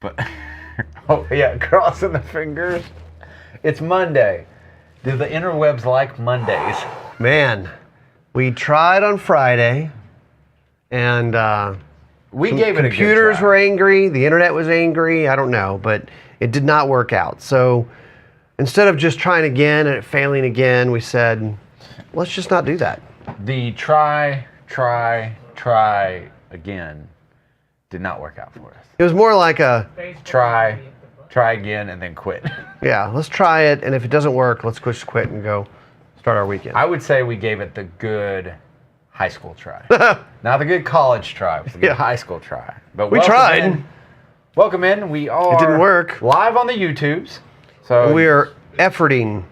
But oh yeah, crossing the fingers. It's Monday. Do the interwebs like Mondays? Man, we tried on Friday, and we gave it a good computers try. were angry, the internet was angry, I don't know, but it did not work out. So instead of just trying again and it failing again, we said, let's just not do that. The try again did not work out for us. It was more like a Try again, and then quit. yeah, let's try it, and if it doesn't work, let's just quit and go start our weekend. I would say we gave it the good high school try. Not the good college try, but the good high school try. But we tried. Welcome in. We are It didn't work. Live on the YouTubes. So We're efforting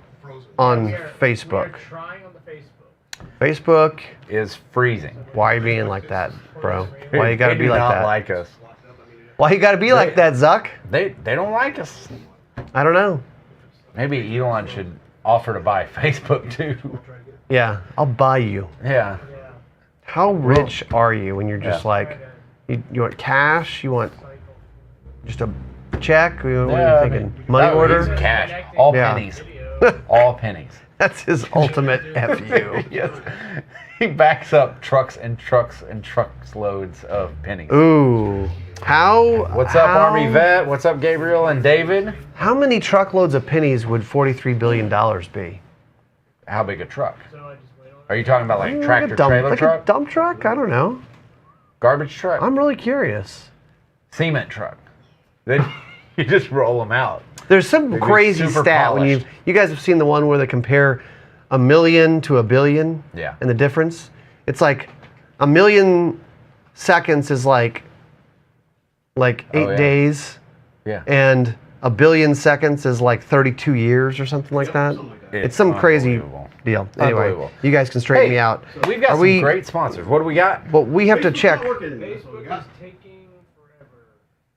on Facebook. Trying on the Facebook. Facebook, is freezing. why are you being like that, bro? Why you gotta They be do like not that? like us. Why you gotta be like that, Zuck? They don't like us. I don't know. Maybe Elon should offer to buy Facebook too. Yeah, I'll buy you. Yeah. How rich are you when you're just Yeah. like, you want cash? You want just a check? What are Yeah, you thinking? Money no, order? he's cash. All Yeah. pennies. All pennies. That's his ultimate FU. Yes. He backs up trucks and trucks and trucks loads of pennies. Ooh. What's up, Army vet? What's up, Gabriel and David? How many truckloads of pennies would $43 billion be? How big a truck? Are you talking about like Like tractor a dump, trailer like truck? a dump truck? I don't know. Garbage truck? I'm really curious. Cement truck. Then you just roll them out. There's some They'd be crazy super stat when polished. you guys have seen the one where they compare a million to a billion. Yeah. And the difference. It's like a million seconds is like 8 yeah. days, Yeah. and a billion seconds is like 32 years or something like that. It's some crazy unbelievable. deal. Anyway, Unbelievable. you guys can straighten me out. We've got Are some great sponsors. What do we got? Well, we have to check. Facebook is taking forever.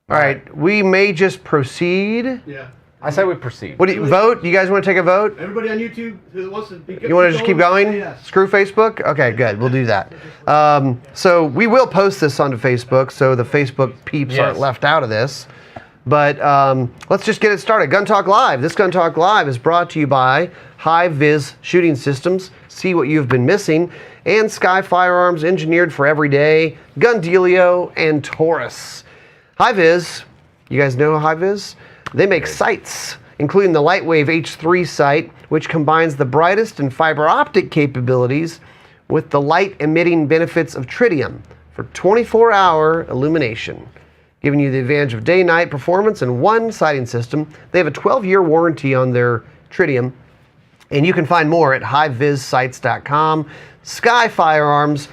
All right, we may just proceed. Yeah. I say we proceed. What do you vote? You guys want to take a vote? Everybody on YouTube who wants to be You want to just keep going? Yes. Screw Facebook? Okay, good. We'll do that. So we will post this onto Facebook, so the Facebook peeps aren't Yes. left out of this. But let's just get it started. Gun Talk Live. This Gun Talk Live is brought to you by HIVIZ Shooting Systems. See what you've been missing. And Sky Firearms, engineered for every day. GunDealio and Taurus. HIVIZ, you guys know HIVIZ? They make sights, including the Lightwave H3 sight, which combines the brightest and fiber optic capabilities with the light emitting benefits of tritium for 24-hour illumination, giving you the advantage of day-night performance in one sighting system. They have a 12-year warranty on their tritium, and you can find more at hivizsights.com. Sky Firearms,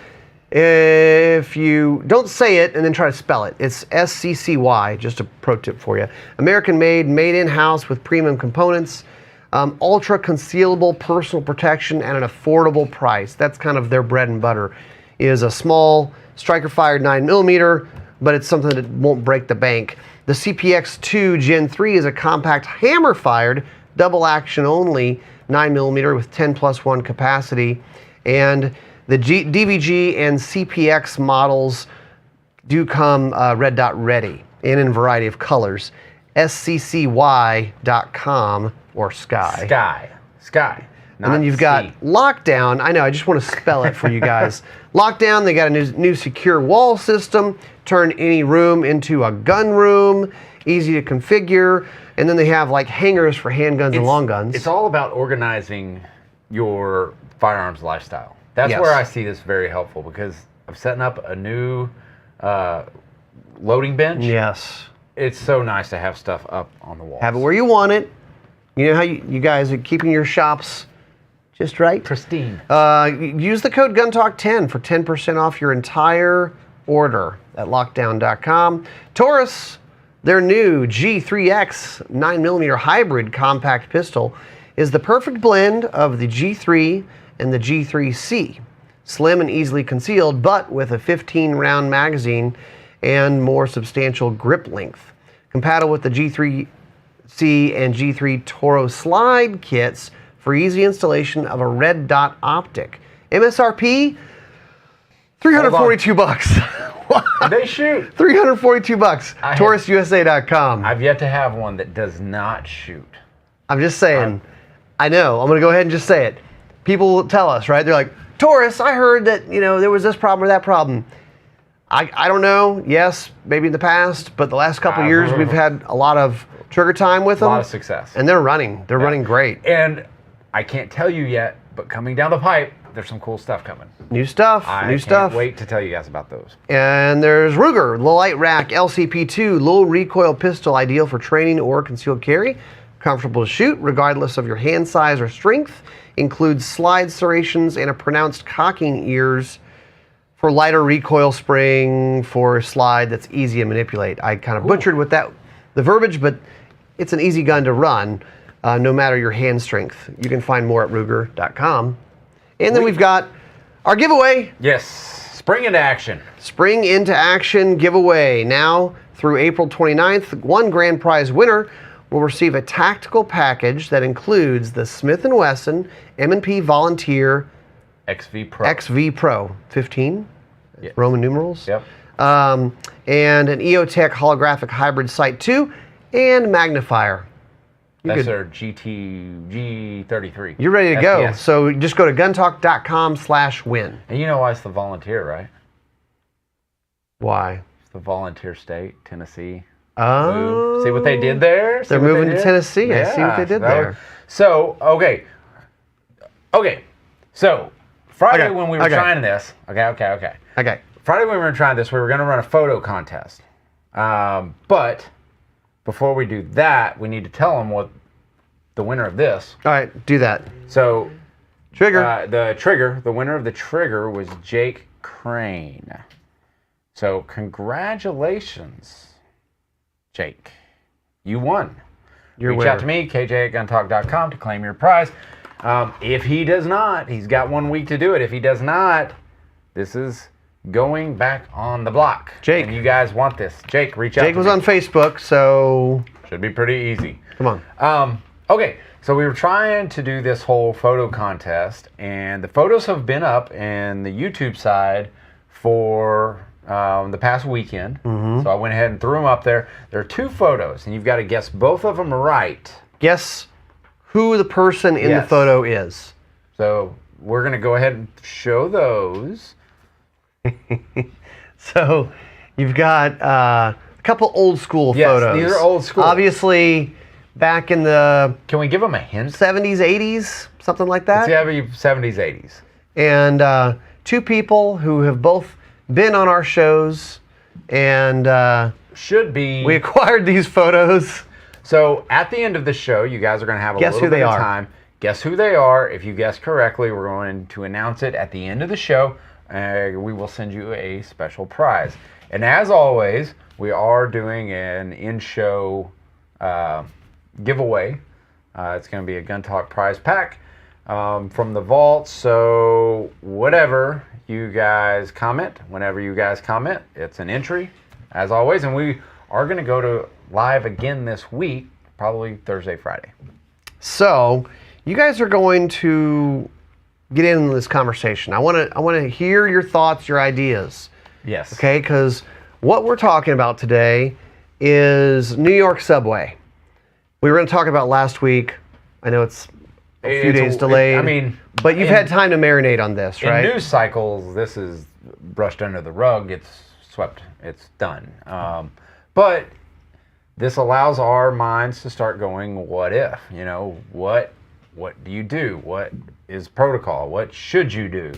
if you don't say it and then try to spell it, it's SCCY, just a pro tip for you. American made, made in-house with premium components, ultra concealable personal protection at an affordable price. That's kind of their bread and butter, is a small striker-fired 9mm, but it's something that won't break the bank. The CPX2 Gen 3 is a compact hammer-fired, double action only 9mm with 10+1 capacity, and the DVG and CPX models do come red dot ready and in a variety of colors. SCCY.com or Sky. Sky. And then you've got Lockdown. I know, I just want to spell it for you guys. Lockdown, they got a new secure wall system, turn any room into a gun room, easy to configure. And then they have like hangers for handguns and long guns. It's all about organizing your firearms lifestyle. That's Yes. where I see this very helpful, because I'm setting up a new loading bench. Yes. It's so nice to have stuff up on the wall. Have it where you want it. You know how you guys are keeping your shops just right? Pristine. Use the code GUNTALK10 for 10% off your entire order at lockdown.com. Taurus, their new G3X 9mm hybrid compact pistol, is the perfect blend of the G3 and the G3C. Slim and easily concealed, but with a 15-round magazine and more substantial grip length. Compatible with the G3C and G3 Toro slide kits for easy installation of a red dot optic. MSRP, $342. They shoot. $342. TaurusUSA.com. I've yet to have one that does not shoot. I'm just saying. I know. I'm going to go ahead and just say it. People tell us, right? They're like, Taurus, I heard that, there was this problem or that problem. I don't know. Yes, maybe in the past, but the last couple of years we've had a lot of trigger time with them. A lot of success. And they're running. They're running great. And I can't tell you yet, but coming down the pipe, there's some cool stuff coming. New stuff. I can't wait to tell you guys about those. And there's Ruger, the Light Rack LCP2, low recoil pistol, ideal for training or concealed carry. Comfortable to shoot, regardless of your hand size or strength. Includes slide serrations and a pronounced cocking ears for lighter recoil spring for a slide that's easy to manipulate. I kind of butchered with the verbiage, but it's an easy gun to run, no matter your hand strength. You can find more at Ruger.com. And then we've got our giveaway. Yes, Spring into Action. Spring into Action giveaway. Now through April 29th, one grand prize winner will receive a tactical package that includes the Smith & Wesson M&P Volunteer XV Pro. XV Pro 15, Roman numerals. Yep. And an EOTech holographic hybrid sight 2 and magnifier. That's our G33. You're ready to go. FPS. So just go to guntalk.com/win. And you know why it's the volunteer, right? Why? It's the volunteer state, Tennessee. Oh. Move. See what they did there? They're moving to Tennessee. I see what they did there. So, okay. So, Friday when we were trying this, okay. Friday when we were trying this, we were going to run a photo contest. But before we do that, we need to tell them what the winner of this. All right, do that. So, Trigger. The winner of the trigger was Jake Crane. So, congratulations, Jake. You won. Reach out to me, kj@guntalk.com, to claim your prize. If he does not, he's got 1 week to do it. If he does not, this is going back on the block. Jake. And you guys want this. Jake, reach out to me. Jake was on Facebook, so... Should be pretty easy. Come on. Okay, so we were trying to do this whole photo contest, and the photos have been up in the YouTube side for the past weekend. So I went ahead and threw them up there. There are 2 photos, and you've got to guess both of them right. Guess who the person in the photo is. So we're going to go ahead and show those. So you've got a couple old school photos. These are old school. Obviously, back in the... Can we give them a hint? 70s, 80s, something like that? It's got to be 70s, 80s. And 2 people who have both been on our shows, and should be. we acquired these photos. So at the end of the show, you guys are going to have a Guess little who they bit of are. time. Guess who they are. If you guess correctly, we're going to announce it at the end of the show. We will send you a special prize. And as always, we are doing an in-show giveaway. It's going to be a Gun Talk prize pack from the vault. So whatever you guys comment, whenever you guys comment, it's an entry, as always. And we are going to go to live again this week, probably Thursday, Friday. So you guys are going to get into this conversation. I want to hear your thoughts, your ideas. Yes. Okay, because what we're talking about today is New York subway. We were going to talk about last week. I know it's a few days delayed. But you've had time to marinate on this, right? In news cycles, this is brushed under the rug. It's swept. It's done. But this allows our minds to start going, what if? What do you do? What is protocol? What should you do?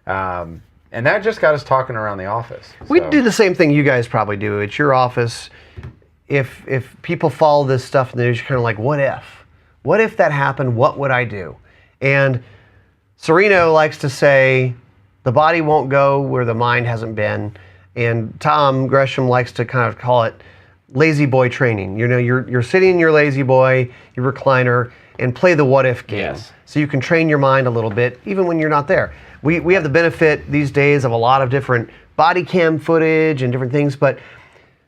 And that just got us talking around the office. We do the same thing you guys probably do. It's your office. If people follow this stuff in the news, you're kind of like, what if? What if that happened? What would I do? And Sereno likes to say, the body won't go where the mind hasn't been. And Tom Gresham likes to kind of call it lazy boy training. You're sitting in your lazy boy, your recliner, and play the what if game. Yes. So you can train your mind a little bit, even when you're not there. We have the benefit these days of a lot of different body cam footage and different things. But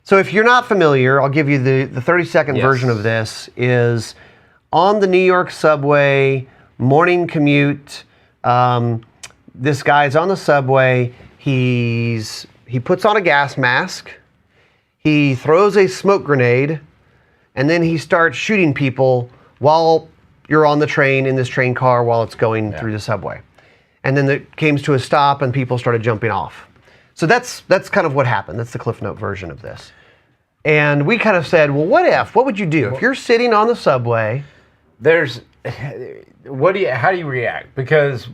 so if you're not familiar, I'll give you the 30-second version of this. Is on the New York subway, morning commute. This guy's on the subway. He's he puts on a gas mask, he throws a smoke grenade, and then he starts shooting people while you're on the train, in this train car, while it's going through the subway. And then it came to a stop and people started jumping off. So that's kind of what happened. That's the Cliff Note version of this. And we kind of said, well, what would you do if you're sitting on the subway? How do you react? Because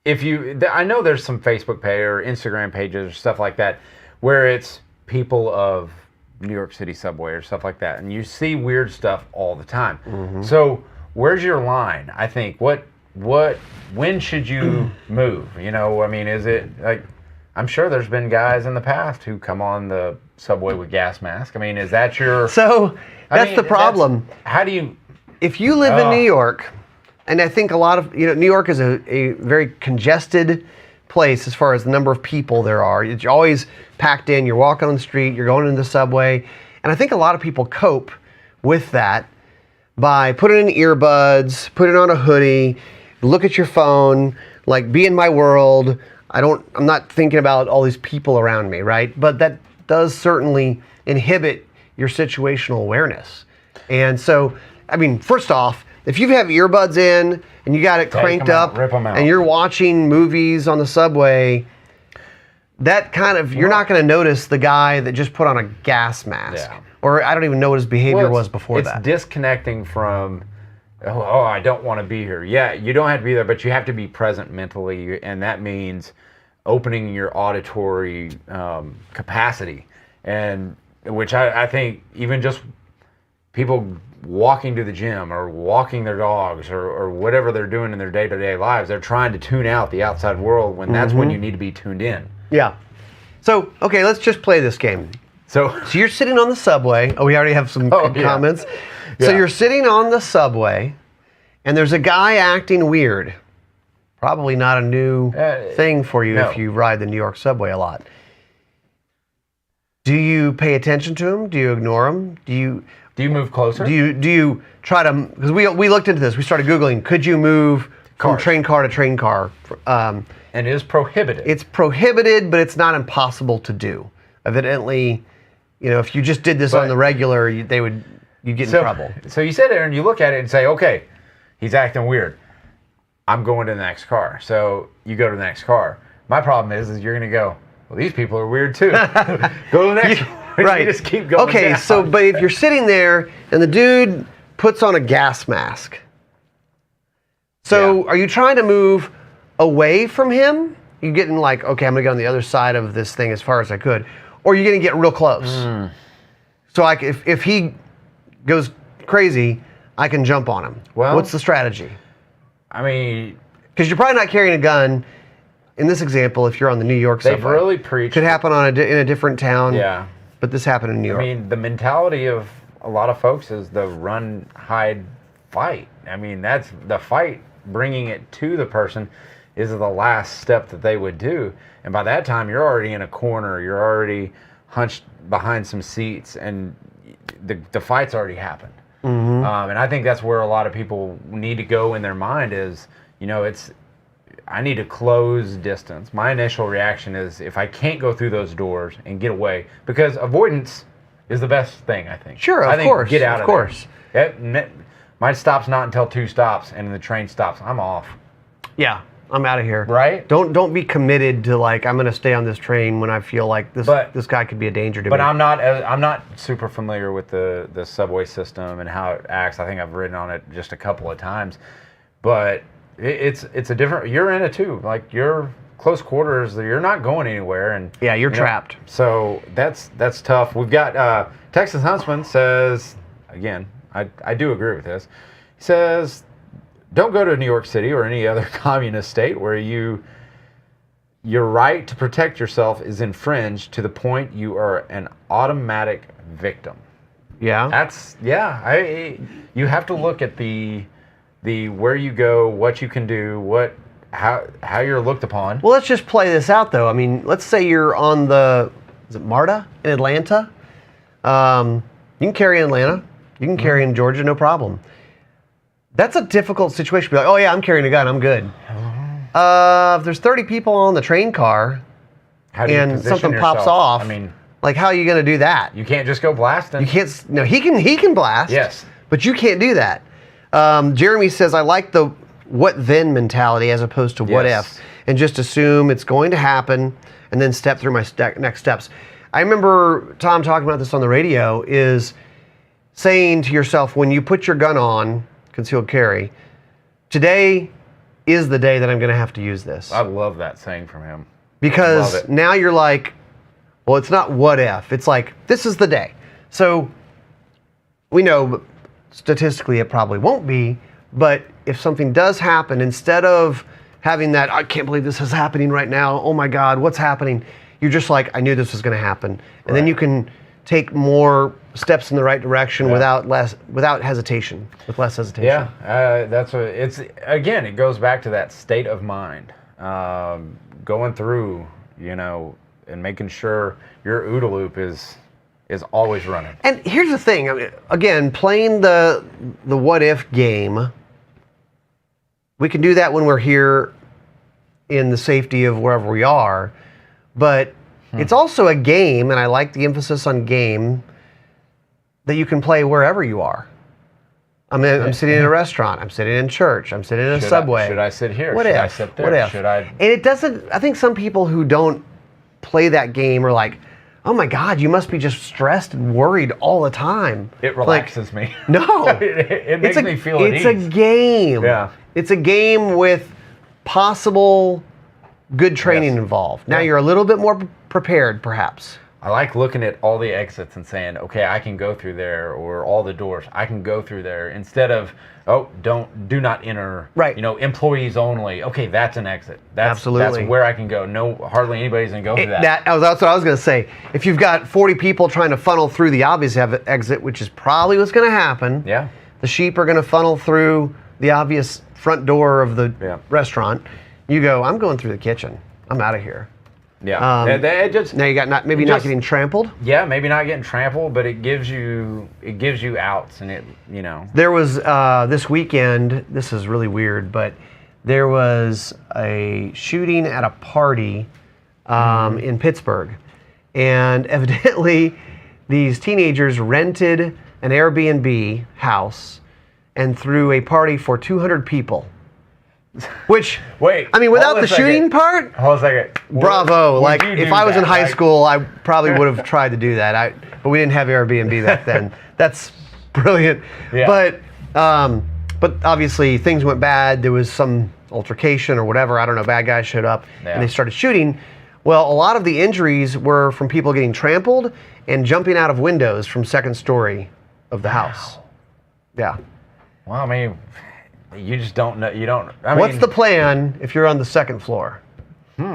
I know there's some Facebook page or Instagram pages or stuff like that where it's people of New York City subway or stuff like that, and you see weird stuff all the time. Mm-hmm. So where's your line? I think when should you move? You know, I mean, is it like, I'm sure there's been guys in the past who come on the subway with gas masks. I mean, is that your? So that's the problem. How do you? If you live in New York, and I think a lot of, New York is a very congested place as far as the number of people there are. It's always packed in. You're walking on the street, you're going into the subway. And I think a lot of people cope with that by putting in earbuds, putting on a hoodie, look at your phone, like be in my world. I'm not thinking about all these people around me, right? But that does certainly inhibit your situational awareness. And so, I mean, first off, if you have earbuds in and you got it cranked up and you're watching movies on the subway, that kind of, you're not going to notice the guy that just put on a gas mask. Yeah. Or I don't even know what his behavior was before that. It's disconnecting from, I don't want to be here. Yeah, you don't have to be there, but you have to be present mentally, and that means opening your auditory capacity, and which I think even just people walking to the gym or walking their dogs or whatever they're doing in their day-to-day lives, they're trying to tune out the outside world when that's when you need to be tuned in. Yeah. So, okay, let's just play this game. So you're sitting on the subway. Oh, we already have some comments. Yeah. So you're sitting on the subway, and there's a guy acting weird. Probably not a new thing for you if you ride the New York subway a lot. Do you pay attention to him? Do you ignore him? Do you move closer? Do you try to? Because we looked into this. We started Googling. Could you move from train car to train car? And it is prohibited. It's prohibited, but it's not impossible to do. Evidently, if you just did this on the regular, you'd get in trouble. So you sit there and you look at it and say, okay, he's acting weird. I'm going to the next car. So you go to the next car. My problem is you're going to go, well, these people are weird too. Go to the next one. Right. You just keep going Okay, down. But if you're sitting there and the dude puts on a gas mask, are you trying to move away from him? You getting like, okay, I'm going to get on the other side of this thing as far as I could. Or you're going to get real close. So if he goes crazy, I can jump on him. Well, what's the strategy? I mean, because you're probably not carrying a gun. In this example, if you're on the New York subway, they've really preached. Could happen in a different town. Yeah. But this happened in New York. I mean, the mentality of a lot of folks is the run, hide, fight. I mean, that's the fight. Bringing it to the person is the last step that they would do. And by that time, you're already in a corner. You're already hunched behind some seats, and the fight's already happened. And I think that's where a lot of people need to go in their mind is, I need to close distance. My initial reaction is if I can't go through those doors and get away, because avoidance is the best thing, I think. Sure, of course. Get out of course. There. My stop's not until 2 stops, and the train stops. I'm off. Yeah, I'm out of here. Right? Don't be committed to like I'm going to stay on this train when I feel like this guy could be a danger to me. But I'm not super familiar with the subway system and how it acts. I think I've ridden on it just a couple of times, but it's a different. You're in it too. Like you're close quarters. You're not going anywhere, and you're trapped. So that's tough. We've got Texas Huntsman says again. I do agree with this. He says, don't go to New York City or any other communist state where your right to protect yourself is infringed to the point you are an automatic victim. Yeah. You have to look at the where you go, what you can do, how you're looked upon. Well, let's just play this out though. I mean, let's say you're on is it MARTA in Atlanta? You can carry in Atlanta. You can carry in Georgia, no problem. That's a difficult situation. Be like, oh yeah, I'm carrying a gun, I'm good. If there's 30 people on the train car, How do you and position something pops yourself? off. I mean, like, how are you going to do that? you can't just go blasting. You can't. No, he can blast. Yes. But you can't do that. Jeremy says, I like the what then mentality as opposed to what Yes. if, and just assume it's going to happen and then step through my next steps. I remember Tom talking about this on the radio, is saying to yourself, when you put your gun on, concealed carry, today is the day that I'm going to have to use this. I love that saying from him. Love Because it. now you're like, well, it's not what if. It's like, this is the day. So we know statistically it probably won't be, but if something does happen, instead of having that, I can't believe this is happening right now, oh my God, what's happening? You're just like, I knew this was going to happen. And then you can take more steps in the right direction without hesitation, with less hesitation. Yeah, it's again, it goes back to that state of mind, going through, and making sure your OODA loop is always running. And here's the thing, I mean, again, playing the what if game, we can do that when we're here in the safety of wherever we are, but it's also a game, and I like the emphasis on game, that you can play wherever you are. I mean, I'm sitting in a restaurant, I'm sitting in church, I'm sitting in a subway. Should I sit here? What should if? I sit there? What if? Should I? And it doesn't, I think some people who don't play that game are like, oh my God, you must be just stressed and worried all the time. It relaxes me. No. it makes me feel at ease. It's a game. Yeah. It's a game with possible good training involved. Now you're a little bit more prepared, perhaps. I like looking at all the exits and saying, okay, I can go through there, or all the doors, I can go through there, instead of, do not enter. Right. Employees only. Okay, that's an exit. Absolutely. That's where I can go. No, hardly anybody's gonna go through that. That's what I was going to say. If you've got 40 people trying to funnel through the obvious exit, which is probably what's going to happen. Yeah. The sheep are going to funnel through the obvious front door of the restaurant. You go, I'm going through the kitchen. I'm out of here. Yeah. Now you got not getting trampled. Yeah, maybe not getting trampled, but it gives you outs, and There was this weekend. This is really weird, but there was a shooting at a party in Pittsburgh, and evidently these teenagers rented an Airbnb house and threw a party for 200 people. Which, wait, I mean, without the shooting part, hold a second. Bravo. Like, Would you if do I was in that? high school, I probably would have tried to do that. But we didn't have Airbnb back then. That's brilliant. Yeah. But obviously things went bad. There was some altercation or whatever. I don't know. Bad guys showed up and they started shooting. Well, a lot of the injuries were from people getting trampled and jumping out of windows from second story of the house. Yeah. Well, I mean, you just don't know. You don't. What's the plan if you're on the second floor?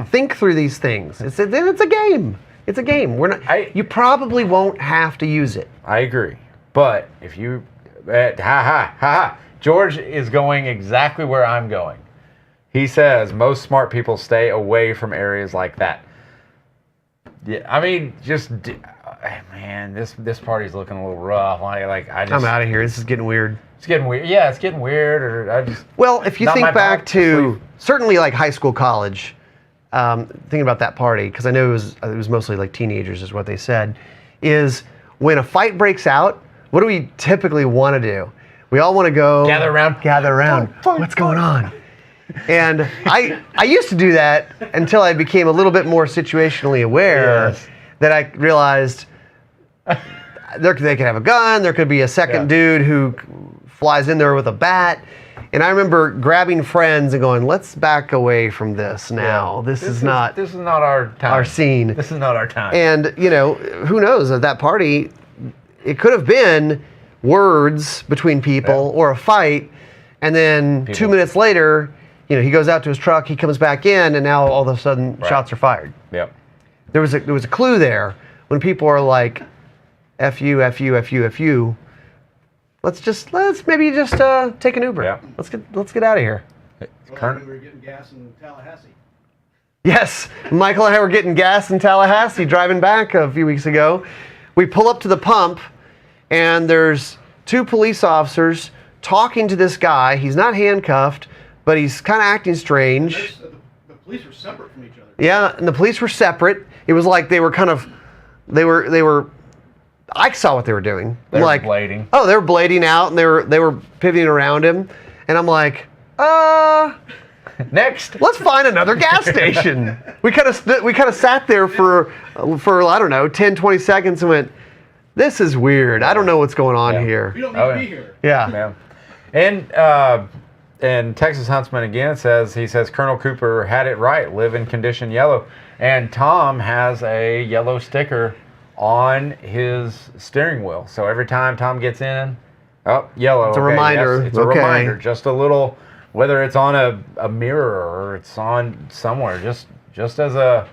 Think through these things. It's a game. It's a game. You probably won't have to use it. I agree, but if you, George is going exactly where I'm going. He says most smart people stay away from areas like that. Yeah, I mean, man, this party's looking a little rough. I'm out of here. This is getting weird. It's getting weird. Yeah, it's getting weird. Well, if you think back to certainly like high school, college, thinking about that party, because I know it was mostly like teenagers, is what they said, is when a fight breaks out, what do we typically want to do? We all want to go gather around. What's going on? And I used to do that until I became a little bit more situationally aware. Yes. That I realized they could have a gun. There could be a second dude who flies in there with a bat. And I remember grabbing friends and going, let's back away from this now. This is not our time. Our scene. This is not our time. And, who knows, at that party, it could have been words between people or a fight. And then 2 minutes later, he goes out to his truck, he comes back in, and now all of a sudden shots are fired. Yep. There was a clue there when people are like, F you, F you, F you, F you. Let's maybe just take an Uber. Yeah. Let's get out of here. We were getting gas in Tallahassee. Yes, Michael and I were getting gas in Tallahassee driving back a few weeks ago. We pull up to the pump, and there's two police officers talking to this guy. He's not handcuffed, but he's kind of acting strange. The police were separate from each other. Yeah, and the police were separate. It was like they were kind of, they were. I saw what they were doing. They were like blading. Oh, they were blading out, and they were pivoting around him, and I'm like, Next. let's find another gas station. We kind of sat there for I don't know 10, 20 seconds and went, this is weird. I don't know what's going on here. We don't need to be here. Yeah. And Texas Huntsman again says Colonel Cooper had it right. Live in condition yellow, and Tom has a yellow sticker on his steering wheel. So every time Tom gets in, yellow. It's a reminder. Yes, it's a reminder. Just a little, whether it's on a mirror or it's on somewhere, just as a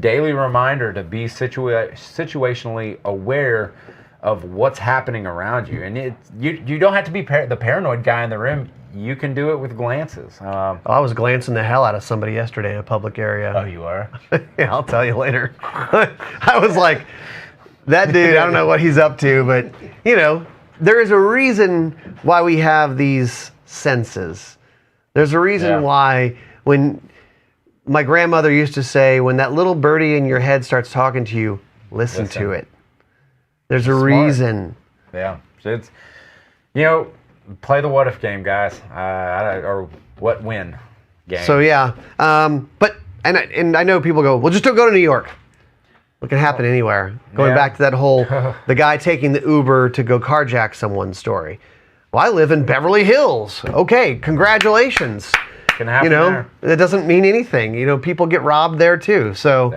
daily reminder to be situationally aware of what's happening around you. And you don't have to be the paranoid guy in the room. You can do it with glances. I was glancing the hell out of somebody yesterday in a public area. Oh, you are? Yeah, I'll tell you later. I was like, that dude, I don't know what he's up to, but, there is a reason why we have these senses. There's a reason why when my grandmother used to say, when that little birdie in your head starts talking to you, listen to it. There's a reason. Yeah. So it's, play the what if game, guys, or what when game. So yeah, but I know people go, well, just don't go to New York. It can happen anywhere. Going back to that whole the guy taking the Uber to go carjack someone's story. Well, I live in Beverly Hills. Okay, congratulations. Can happen there. It doesn't mean anything. People get robbed there too. So,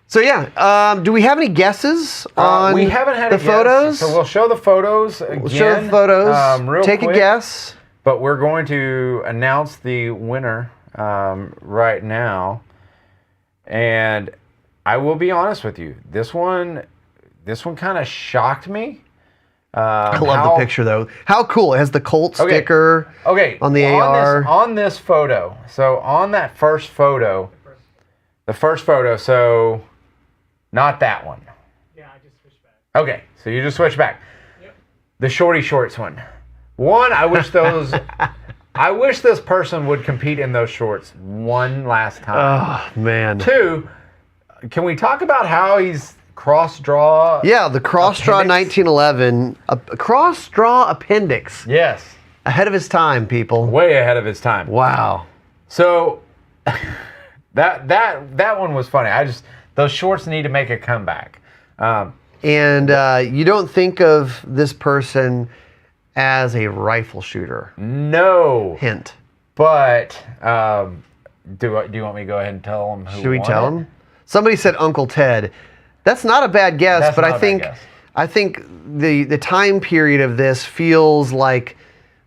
do we have any guesses on we haven't had the photos? So we'll show the photos again. We'll show the photos. Real Take quick, a guess. But we're going to announce the winner right now. And I will be honest with you. This one kind of shocked me. I love the picture though. How cool! It has the Colt sticker. On the AR. On this photo. So on that first photo, the first photo. So not that one. Yeah, I just switched back. Okay, so you just switch back. Yep. The shorty shorts one. One, I wish those. I wish this person would compete in those shorts one last time. Oh man. Two, can we talk about how he's cross draw? Yeah, the cross draw 1911, a cross draw appendix. Yes. Ahead of his time, people. Way ahead of his time. Wow. So that one was funny. Those shorts need to make a comeback. And you don't think of this person as a rifle shooter. No. Hint. But do you want me to go ahead and tell them who Should we won tell it? them? Somebody said Uncle Ted. That's not a bad guess, That's but not I a think bad guess. I think the time period of this feels like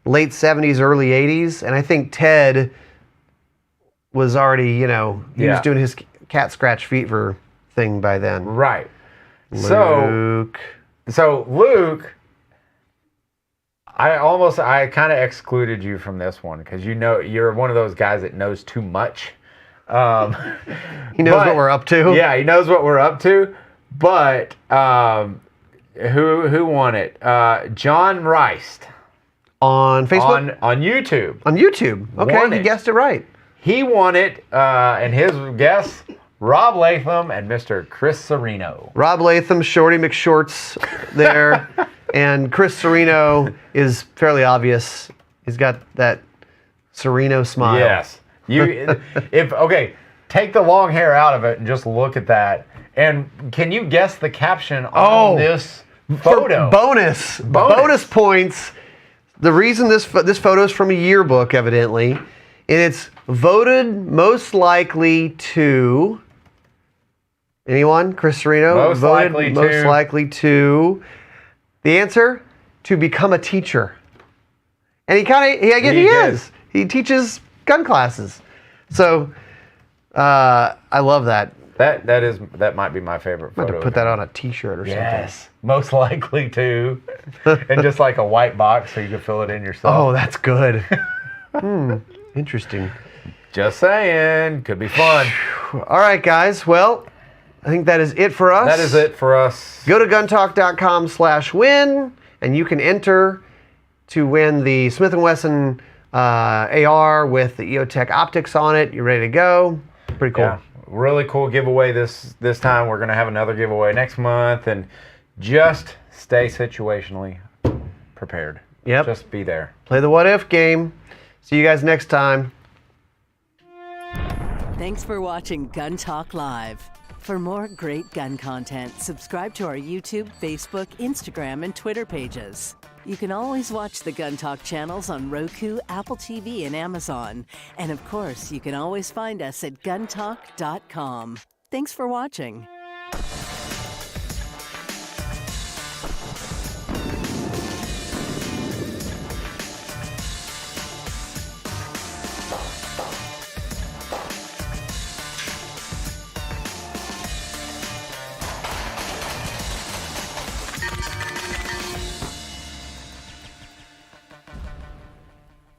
late 70s, early 80s, and I think Ted was already, he was doing his cat scratch fever thing by then. Right. Luke. So Luke, I kind of excluded you from this one because you're one of those guys that knows too much. He knows what we're up to. Yeah, he knows what we're up to. But who won it? John Rice On Facebook? on YouTube. On YouTube. Okay, Won he it. guessed it right. He won it, and his guess, Rob Latham and Mr. Chris Sereno. Rob Latham, Shorty McShorts there. And Chris Sereno is fairly obvious. He's got that Sereno smile. Yes. Take the long hair out of it and just look at that. And can you guess the caption on this photo? Bonus points. The reason this photo is from a yearbook, evidently, and it's voted most likely to. Anyone? Chris Sereno? Most likely to. The answer? To become a teacher. And he is. He teaches gun classes. So, I love that. That might be my favorite I'm photo. going to put that on a t-shirt or Yes. Most likely to. And just like a white box so you can fill it in yourself. Oh, that's good. Interesting. Just saying. Could be fun. All right, guys. Well, I think that is it for us. That is it for us. Go to guntalk.com/win, and you can enter to win the Smith & Wesson AR with the EOTech optics on it. You're ready to go. Pretty cool. Yeah, really cool giveaway this time. We're going to have another giveaway next month, and just stay situationally prepared. Yep. Just be there. Play the what if game. See you guys next time. Thanks for watching Gun Talk Live. For more great gun content, subscribe to our YouTube, Facebook, Instagram, and Twitter pages. You can always watch the Gun Talk channels on Roku, Apple TV, and Amazon. And of course, you can always find us at guntalk.com. Thanks for watching.